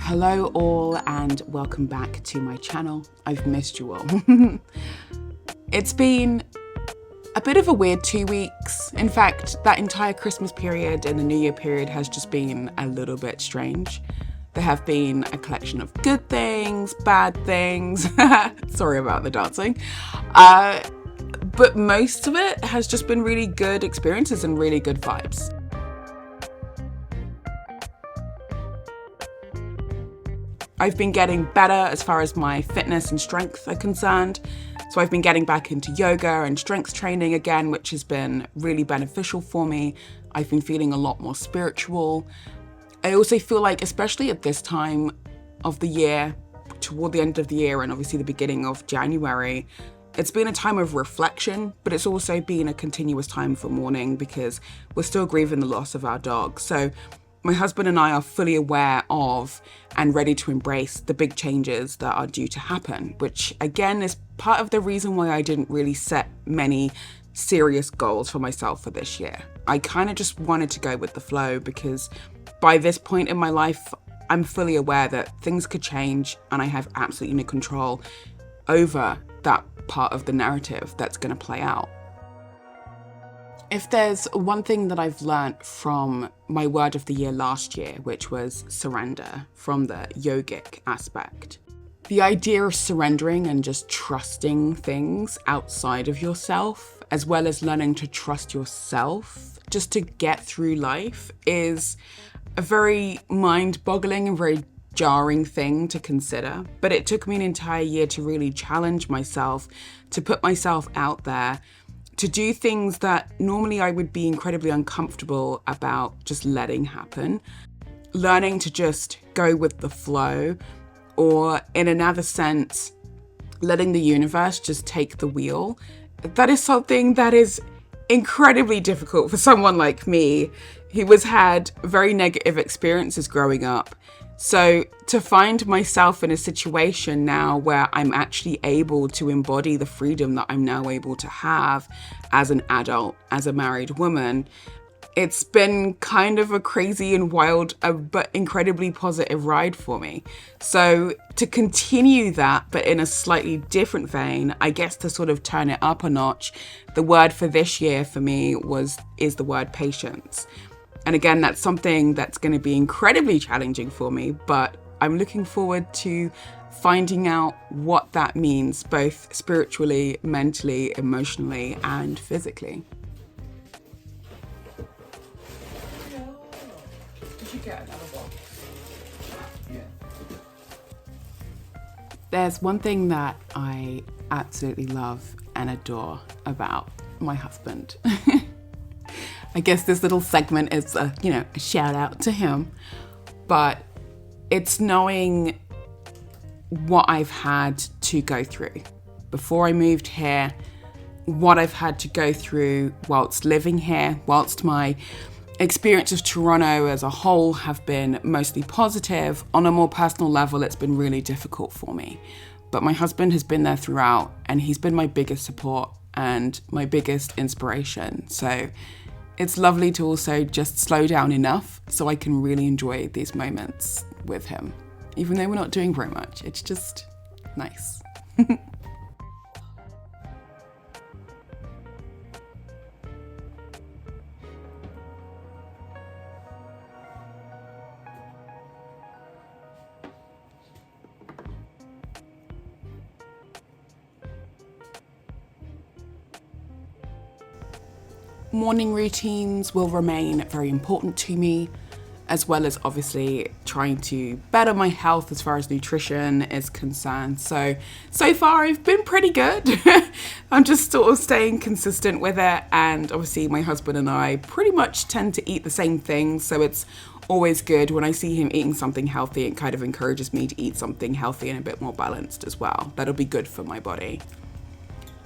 Hello all and welcome back to my channel. I've missed you all. It's been a bit of a weird 2 weeks. In fact, that entire Christmas period and the New Year period has just been a little bit strange. There have been a collection of good things, bad things. Sorry about the dancing. But most of it has just been really good experiences and really good vibes. I've been getting better as far as my fitness and strength are concerned. So I've been getting back into yoga and strength training again, which has been really beneficial for me. I've been feeling a lot more spiritual. I also feel like, especially at this time of the year, toward the end of the year and obviously the beginning of January, it's been a time of reflection, but it's also been a continuous time for mourning because we're still grieving the loss of our dog. So my husband and I are fully aware of and ready to embrace the big changes that are due to happen, which again is part of the reason why I didn't really set many serious goals for myself for this year. I kind of just wanted to go with the flow because by this point in my life, I'm fully aware that things could change and I have absolutely no control over that part of the narrative that's going to play out. If there's one thing that I've learnt from my word of the year last year, which was surrender from the yogic aspect, the idea of surrendering and just trusting things outside of yourself, as well as learning to trust yourself just to get through life, is a very mind-boggling and very jarring thing to consider. But it took me an entire year to really challenge myself, to put myself out there, to do things that normally I would be incredibly uncomfortable about just letting happen. Learning to just go with the flow, or in another sense, letting the universe just take the wheel. That is something that is incredibly difficult for someone like me who has had very negative experiences growing up. So to find myself in a situation now where I'm actually able to embody the freedom that I'm now able to have as an adult, as a married woman, it's been kind of a crazy and wild, but incredibly positive ride for me. So to continue that, but in a slightly different vein, I guess to sort of turn it up a notch, the word for this year for me is the word patience. And again, that's something that's going to be incredibly challenging for me, but I'm looking forward to finding out what that means, both spiritually, mentally, emotionally, and physically. Did you get another box? Yeah. There's one thing that I absolutely love and adore about my husband. I guess this little segment is a shout out to him, but it's knowing what I've had to go through before I moved here, what I've had to go through whilst living here, whilst my experience of Toronto as a whole have been mostly positive. On a more personal level, it's been really difficult for me, but my husband has been there throughout and he's been my biggest support and my biggest inspiration. So it's lovely to also just slow down enough so I can really enjoy these moments with him. Even though we're not doing very much, it's just nice. Morning routines will remain very important to me, as well as obviously trying to better my health as far as nutrition is concerned. So far I've been pretty good. I'm just sort of staying consistent with it. And obviously my husband and I pretty much tend to eat the same things. So it's always good when I see him eating something healthy. It kind of encourages me to eat something healthy and a bit more balanced as well. That'll be good for my body.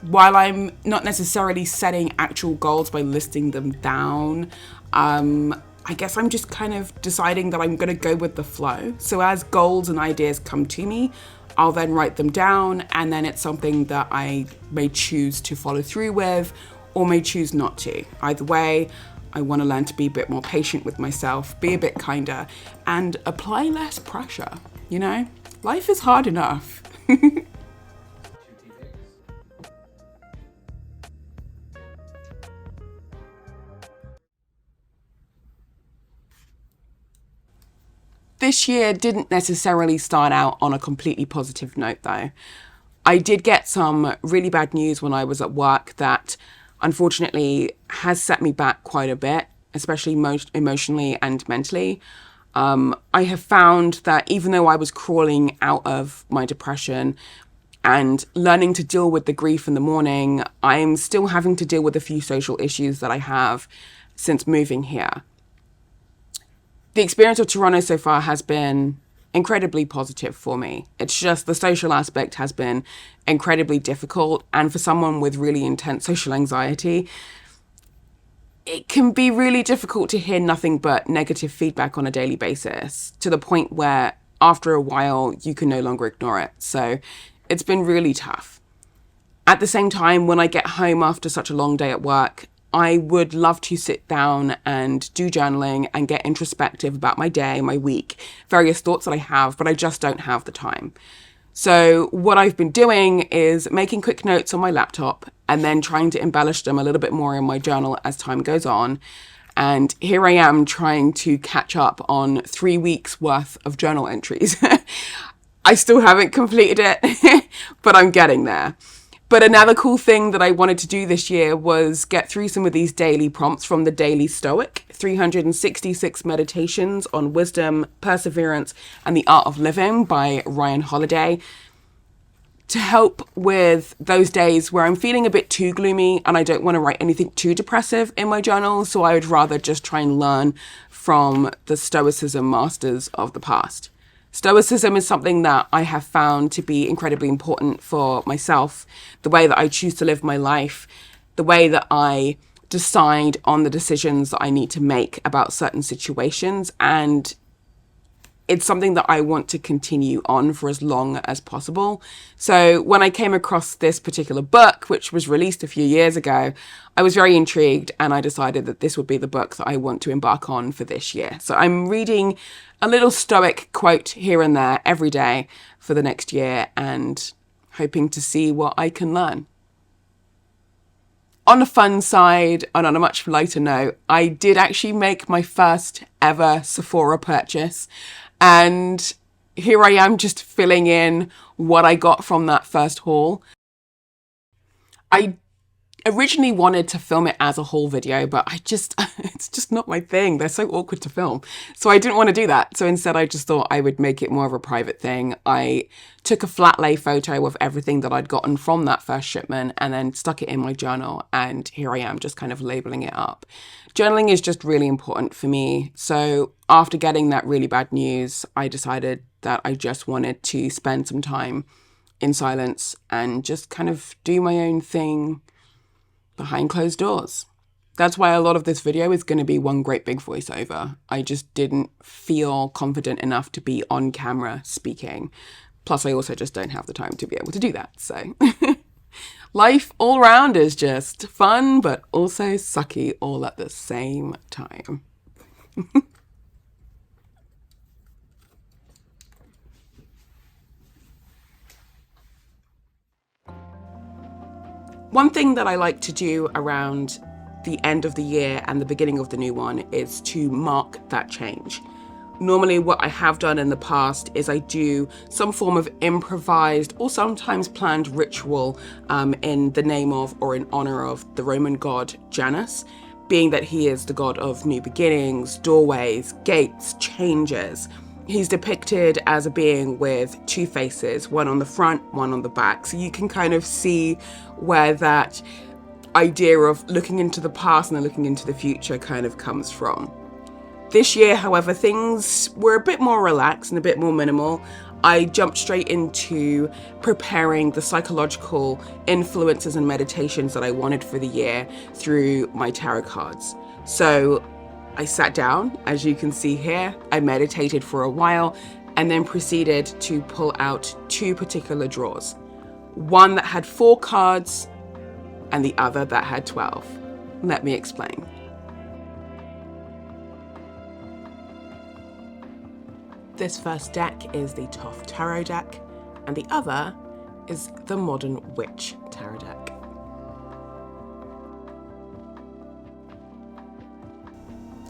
While I'm not necessarily setting actual goals by listing them down, I guess I'm just kind of deciding that I'm going to go with the flow. So as goals and ideas come to me, I'll then write them down, and then it's something that I may choose to follow through with or may choose not to. Either way, I want to learn to be a bit more patient with myself, be a bit kinder, and apply less pressure, you know? Life is hard enough. This year didn't necessarily start out on a completely positive note, though. I did get some really bad news when I was at work that unfortunately has set me back quite a bit, especially most emotionally and mentally. I have found that even though I was crawling out of my depression and learning to deal with the grief in the morning, I'm still having to deal with a few social issues that I have since moving here. The experience of Toronto so far has been incredibly positive for me. It's just the social aspect has been incredibly difficult. And for someone with really intense social anxiety, it can be really difficult to hear nothing but negative feedback on a daily basis, to the point where after a while you can no longer ignore it. So it's been really tough. At the same time, when I get home after such a long day at work, I would love to sit down and do journaling and get introspective about my day, my week, various thoughts that I have, but I just don't have the time. So what I've been doing is making quick notes on my laptop and then trying to embellish them a little bit more in my journal as time goes on. And here I am trying to catch up on 3 weeks worth of journal entries. I still haven't completed it, but I'm getting there. But another cool thing that I wanted to do this year was get through some of these daily prompts from the Daily Stoic, 366 Meditations on Wisdom, Perseverance, and the Art of Living by Ryan Holiday, to help with those days where I'm feeling a bit too gloomy and I don't want to write anything too depressive in my journal. So I would rather just try and learn from the Stoicism masters of the past. Stoicism is something that I have found to be incredibly important for myself, the way that I choose to live my life, the way that I decide on the decisions that I need to make about certain situations. And it's something that I want to continue on for as long as possible. So when I came across this particular book, which was released a few years ago, I was very intrigued and I decided that this would be the book that I want to embark on for this year. So I'm reading a little Stoic quote here and there every day for the next year and hoping to see what I can learn. On the fun side, and on a much lighter note, I did actually make my first ever Sephora purchase. And here I am just filling in what I got from that first haul. I originally wanted to film it as a haul video, but it's just not my thing. They're so awkward to film. So I didn't want to do that. So instead I just thought I would make it more of a private thing. I took a flat lay photo of everything that I'd gotten from that first shipment and then stuck it in my journal. And here I am just kind of labeling it up. Journaling is just really important for me. So after getting that really bad news, I decided that I just wanted to spend some time in silence and just kind of do my own thing behind closed doors. That's why a lot of this video is going to be one great big voiceover. I just didn't feel confident enough to be on camera speaking. Plus, I also just don't have the time to be able to do that. So life all round is just fun, but also sucky all at the same time. One thing that I like to do around the end of the year and the beginning of the new one is to mark that change. Normally what I have done in the past is I do some form of improvised or sometimes planned ritual in the name of or in honor of the Roman god Janus, being that he is the god of new beginnings, doorways, gates, changes. He's depicted as a being with two faces, one on the front, one on the back. So you can kind of see where that idea of looking into the past and then looking into the future kind of comes from. This year, however, things were a bit more relaxed and a bit more minimal. I jumped straight into preparing the psychological influences and meditations that I wanted for the year through my tarot cards. So I sat down, as you can see here, I meditated for a while and then proceeded to pull out two particular drawers. One that had 4 cards and the other that had 12. Let me explain. This first deck is the Thoth Tarot deck, and the other is the Modern Witch Tarot deck.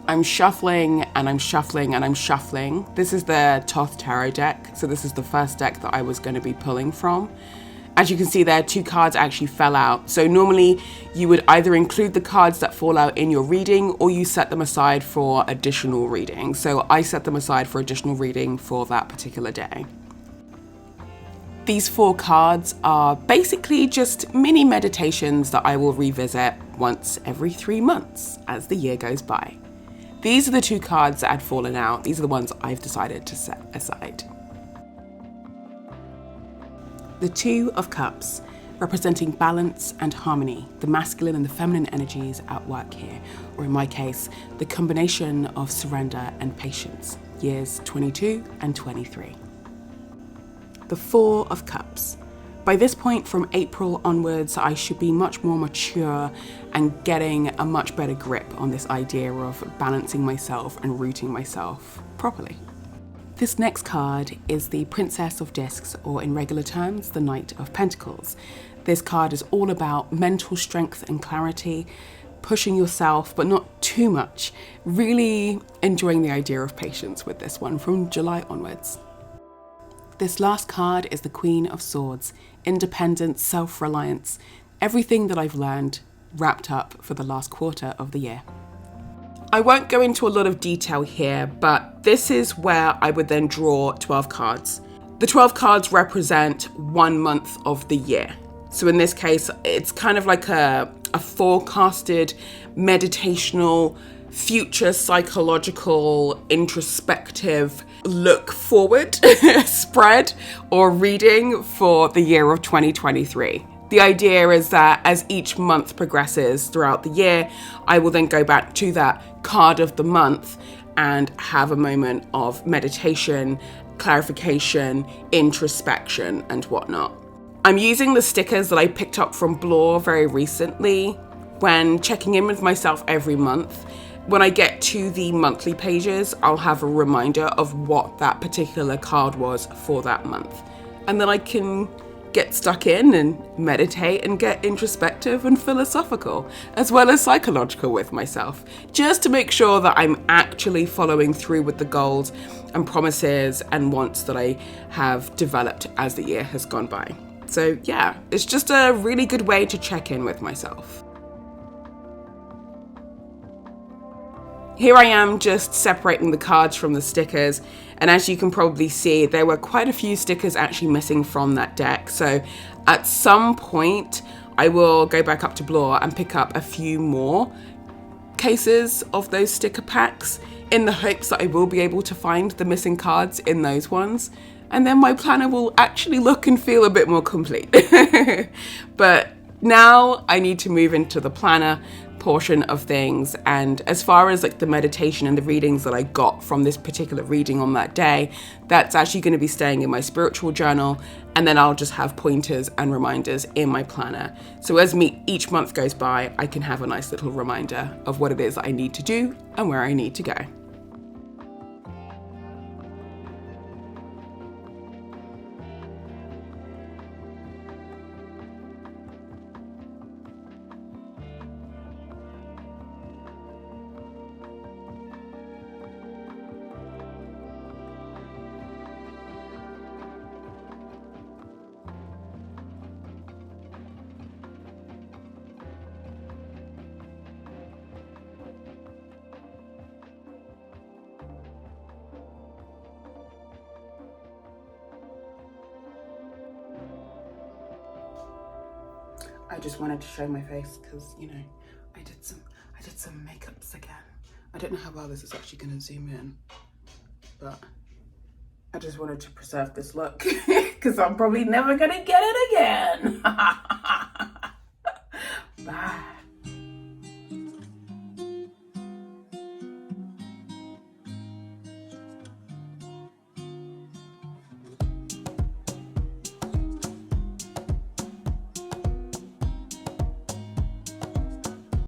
I'm shuffling and I'm shuffling and I'm shuffling. This is the Thoth Tarot deck, so this is the first deck that I was going to be pulling from. As you can see there, 2 cards actually fell out. So normally you would either include the cards that fall out in your reading or you set them aside for additional reading. So I set them aside for additional reading for that particular day. These 4 cards are basically just mini meditations that I will revisit once every 3 months as the year goes by. These are the 2 cards that had fallen out. These are the ones I've decided to set aside. The 2 of Cups, representing balance and harmony, the masculine and the feminine energies at work here, or in my case, the combination of surrender and patience, years 22 and 23. The 4 of Cups. By this point from April onwards, I should be much more mature and getting a much better grip on this idea of balancing myself and rooting myself properly. This next card is the Princess of Discs, or in regular terms, the Knight of Pentacles. This card is all about mental strength and clarity, pushing yourself, but not too much. Really enjoying the idea of patience with this one from July onwards. This last card is the Queen of Swords, independence, self-reliance, everything that I've learned wrapped up for the last quarter of the year. I won't go into a lot of detail here, but this is where I would then draw 12 cards. The 12 cards represent 1 month of the year. So in this case, it's kind of like a forecasted, meditational, future psychological, introspective look forward spread or reading for the year of 2023. The idea is that as each month progresses throughout the year, I will then go back to that card of the month and have a moment of meditation, clarification, introspection, and whatnot. I'm using the stickers that I picked up from Blore very recently when checking in with myself every month. When I get to the monthly pages, I'll have a reminder of what that particular card was for that month. And then I can get stuck in and meditate and get introspective and philosophical, as well as psychological with myself, just to make sure that I'm actually following through with the goals and promises and wants that I have developed as the year has gone by. So yeah, it's just a really good way to check in with myself. Here I am just separating the cards from the stickers, and as you can probably see, there were quite a few stickers actually missing from that deck. So at some point, I will go back up to Blore and pick up a few more cases of those sticker packs in the hopes that I will be able to find the missing cards in those ones. And then my planner will actually look and feel a bit more complete. But now I need to move into the planner portion of things, and as far as like the meditation and the readings that I got from this particular reading on that day, that's actually going to be staying in my spiritual journal, and then I'll just have pointers and reminders in my planner. So as each month goes by, I can have a nice little reminder of what it is that I need to do and where I need to go. I just wanted to show my face because, you know, I did some makeups again. I don't know how well this is actually going to zoom in, but I just wanted to preserve this look because I'm probably never going to get it again. Bye.